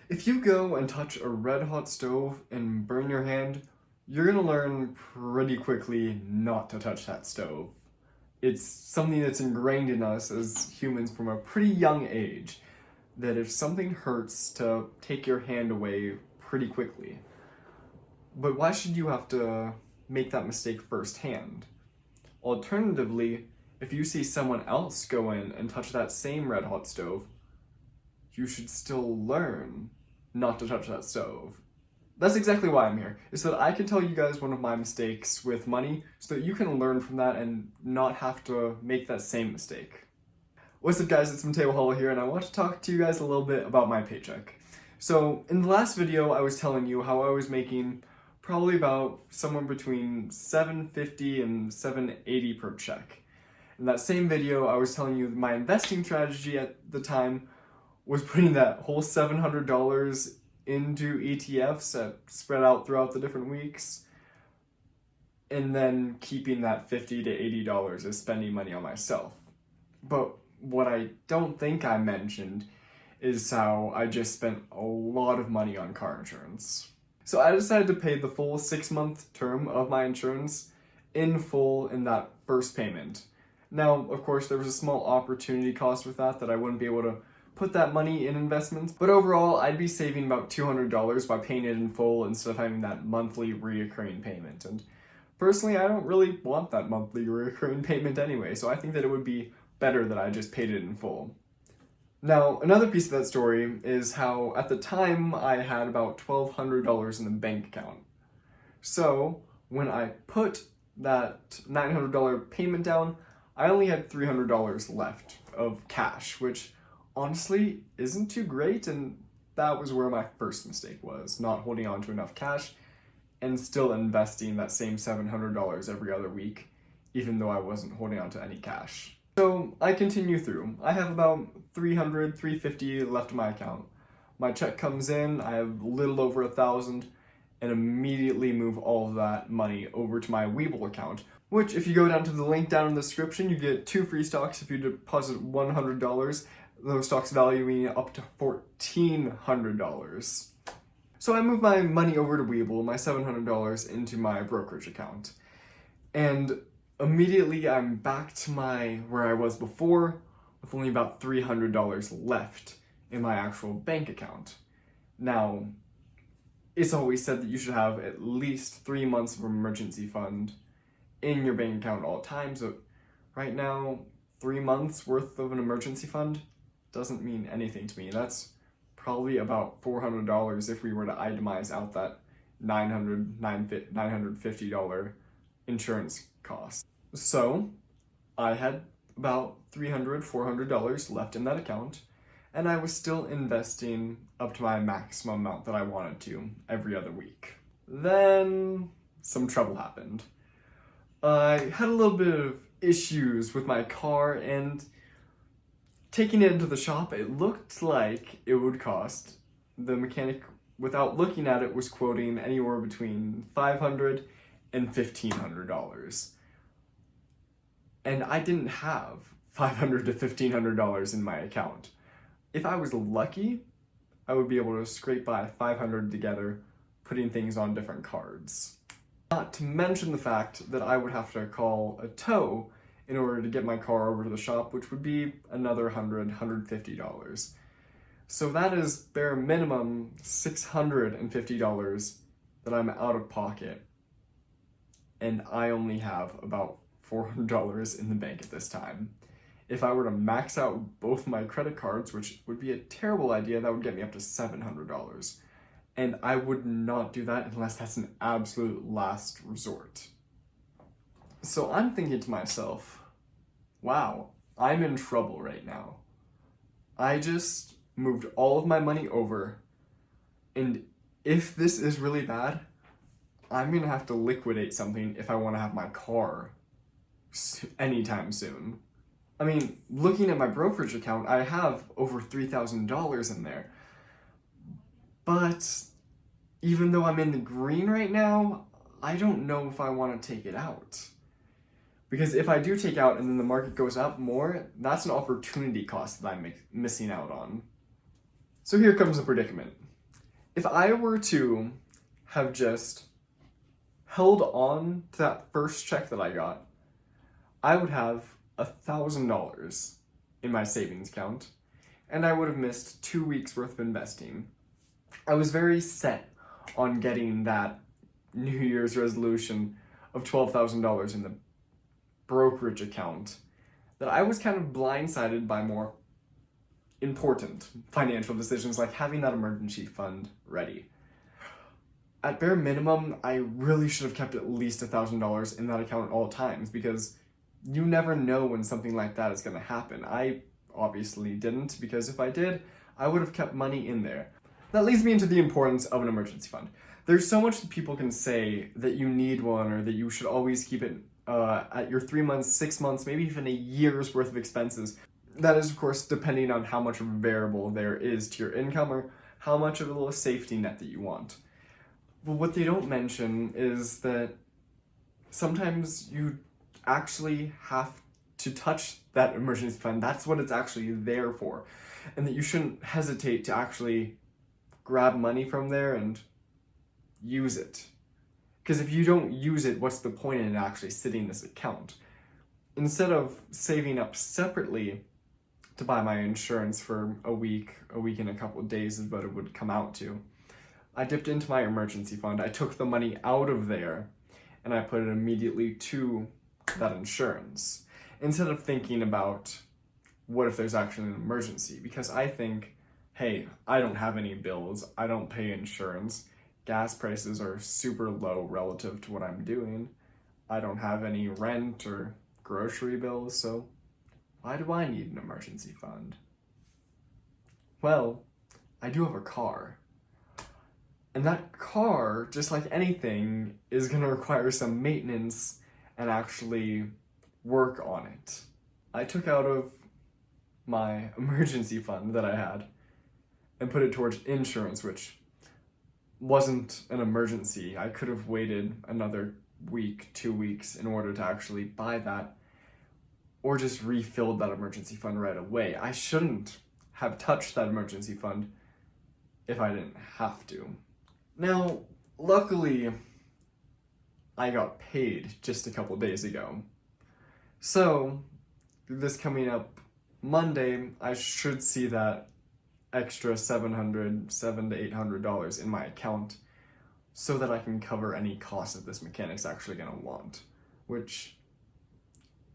If you go and touch a red hot stove and burn your hand, you're gonna learn pretty quickly not to touch that stove. It's something that's ingrained in us as humans from a pretty young age, that if something hurts, to take your hand away pretty quickly. But why should you have to make that mistake firsthand? Alternatively, if you see someone else go in and touch that same red hot stove, you should still learn not to touch that stove. That's exactly why I'm here, is so that I can tell you guys one of my mistakes with money so that you can learn from that and not have to make that same mistake. What's up guys, it's Mateo here, and I want to talk to you guys a little bit about my paycheck. So in the last video I was telling you how I was making probably about somewhere between $750 and $780 per check. In that same video I was telling you my investing strategy at the time was putting that whole $700 into ETFs that spread out throughout the different weeks, and then keeping that $50 to $80 as spending money on myself. But what I don't think I mentioned is how I just spent a lot of money on car insurance. So I decided to pay the full 6-month term of my insurance in full in that first payment. Now, of course, there was a small opportunity cost with that I wouldn't be able to put that money in investments, but overall I'd be saving about $200 by paying it in full instead of having that monthly reoccurring payment. And personally, I don't really want that monthly reoccurring payment anyway, so I think that it would be better that I just paid it in full. Now, another piece of that story is how at the time I had about $1,200 in the bank account. So when I put that $900 payment down, I only had $300 left of cash, which honestly isn't too great, and that was where my first mistake was, not holding on to enough cash and still investing that same $700 every other week, even though I wasn't holding on to any cash. So I continue through. I have about $300, $350 left in my account. My check comes in, I have a little over $1,000, and immediately move all of that money over to my Webull account, which if you go down to the link down in the description, you get 2 free stocks if you deposit $100. Those stocks valuing up to $1,400. So I moved my money over to Webull, my $700 into my brokerage account. And immediately I'm back to where I was before, with only about $300 left in my actual bank account. Now, it's always said that you should have at least 3 months of emergency fund in your bank account at all times. So right now, 3 months worth of an emergency fund doesn't mean anything to me. That's probably about $400 if we were to itemize out that $950 insurance cost. So I had about $300, $400 left in that account, and I was still investing up to my maximum amount that I wanted to every other week. Then some trouble happened. I had a little bit of issues with my car, and taking it into the shop, it looked like it would cost, the mechanic, without looking at it, was quoting anywhere between $500 and $1,500. And I didn't have $500 to $1,500 in my account. If I was lucky, I would be able to scrape by $500 together, putting things on different cards. Not to mention the fact that I would have to call a tow in order to get my car over to the shop, which would be another $100, $150. So that is bare minimum $650 that I'm out of pocket. And I only have about $400 in the bank at this time. If I were to max out both my credit cards, which would be a terrible idea, that would get me up to $700. And I would not do that unless that's an absolute last resort. So I'm thinking to myself, wow, I'm in trouble right now. I just moved all of my money over, and if this is really bad, I'm gonna have to liquidate something if I want to have my car anytime soon. I mean, looking at my brokerage account, I have over $3,000 in there. But even though I'm in the green right now, I don't know if I want to take it out. Because if I do take out and then the market goes up more, that's an opportunity cost that I'm missing out on. So here comes the predicament. If I were to have just held on to that first check that I got, I would have $1,000 in my savings account, and I would have missed 2 weeks worth of investing. I was very set on getting that New Year's resolution of $12,000 in the brokerage account that I was kind of blindsided by more important financial decisions like having that emergency fund ready. At bare minimum, I really should have kept at least $1,000 in that account at all times because you never know when something like that is going to happen. I obviously didn't, because if I did, I would have kept money in there. That leads me into the importance of an emergency fund. There's so much that people can say that you need one or that you should always keep it at your 3 months, 6 months, maybe even a year's worth of expenses. That is, of course, depending on how much of a variable there is to your income or how much of a little safety net that you want. But what they don't mention is that sometimes you actually have to touch that emergency fund. That's what it's actually there for. And that you shouldn't hesitate to actually grab money from there and use it. Because if you don't use it, what's the point in it actually sitting in this account? Instead of saving up separately to buy my insurance for a week and a couple of days is what it would come out to, I dipped into my emergency fund. I took the money out of there and I put it immediately to that insurance instead of thinking about what if there's actually an emergency, because I think, hey, I don't have any bills, I don't pay insurance, gas prices are super low relative to what I'm doing, I don't have any rent or grocery bills, so why do I need an emergency fund? Well, I do have a car. And that car, just like anything, is going to require some maintenance and actually work on it. I took out of my emergency fund that I had and put it towards insurance, which wasn't an emergency. I could have waited another week, 2 weeks in order to actually buy that, or just refilled that emergency fund right away. I shouldn't have touched that emergency fund if I didn't have to. Now, luckily, I got paid just a couple days ago. So, this coming up Monday, I should see that extra $700 to $800 in my account so that I can cover any costs that this mechanic's actually going to want, which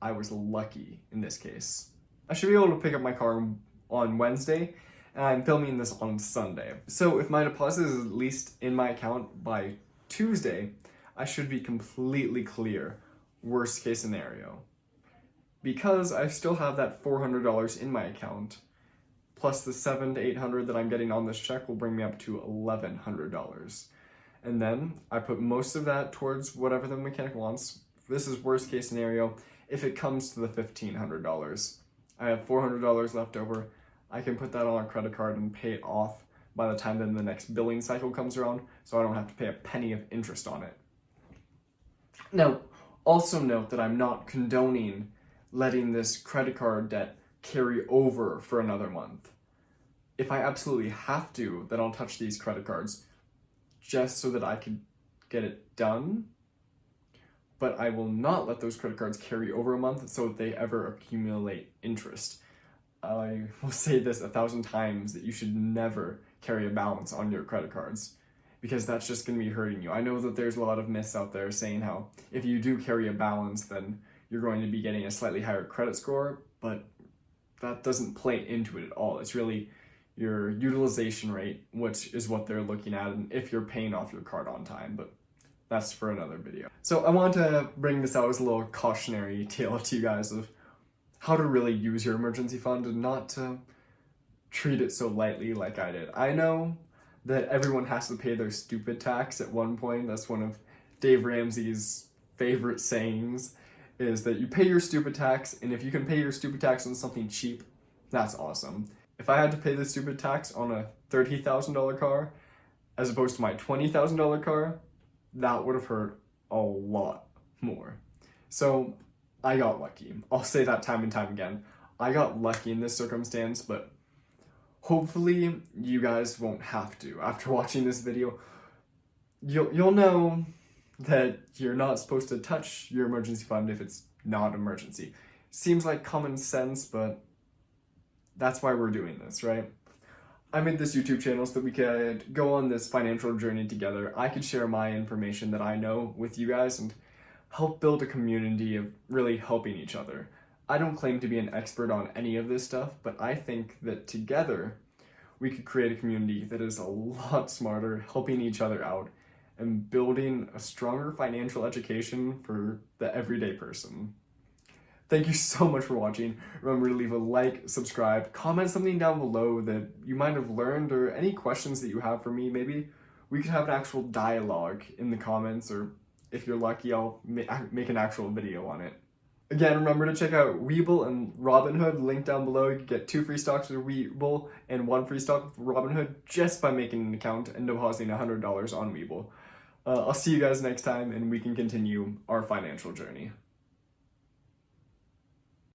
I was lucky in this case. I should be able to pick up my car on Wednesday, and I'm filming this on Sunday. So if my deposit is at least in my account by Tuesday, I should be completely clear, worst case scenario. Because I still have that $400 in my account, plus the $700 to $800 that I'm getting on this check will bring me up to $1,100. And then I put most of that towards whatever the mechanic wants. This is worst case scenario if it comes to the $1,500. I have $400 left over. I can put that on a credit card and pay it off by the time then the next billing cycle comes around, so I don't have to pay a penny of interest on it. Now, also note that I'm not condoning letting this credit card debt carry over for another month. If I absolutely have to, then I'll touch these credit cards just so that I can get it done, but I will not let those credit cards carry over a month so that they ever accumulate interest. I will say this 1,000 times that you should never carry a balance on your credit cards because that's just going to be hurting you. I know that there's a lot of myths out there saying how if you do carry a balance, then you're going to be getting a slightly higher credit score, but that doesn't play into it at all. It's really your utilization rate, which is what they're looking at, and if you're paying off your card on time, but that's for another video. So I want to bring this out as a little cautionary tale to you guys of how to really use your emergency fund and not to treat it so lightly like I did. I know that everyone has to pay their stupid tax at one point. That's one of Dave Ramsey's favorite sayings, is that you pay your stupid tax, and if you can pay your stupid tax on something cheap, that's awesome. If I had to pay the stupid tax on a $30,000 car as opposed to my $20,000 car, that would have hurt a lot more. So I got lucky. I'll say that time and time again. I got lucky in this circumstance, but Hopefully, you guys won't have to. After watching this video, you'll know that you're not supposed to touch your emergency fund if it's not an emergency. Seems like common sense, but that's why we're doing this, right? I made this YouTube channel so that we could go on this financial journey together. I could share my information that I know with you guys and help build a community of really helping each other. I don't claim to be an expert on any of this stuff, but I think that together we could create a community that is a lot smarter, helping each other out, and building a stronger financial education for the everyday person. Thank you so much for watching. Remember to leave a like, subscribe, comment something down below that you might have learned, or any questions that you have for me. Maybe we could have an actual dialogue in the comments, or if you're lucky, I'll make an actual video on it. Again, remember to check out Webull and Robinhood, link down below. You can get 2 free stocks with Webull and 1 free stock with Robinhood just by making an account and depositing $100 on Webull. I'll see you guys next time, and we can continue our financial journey.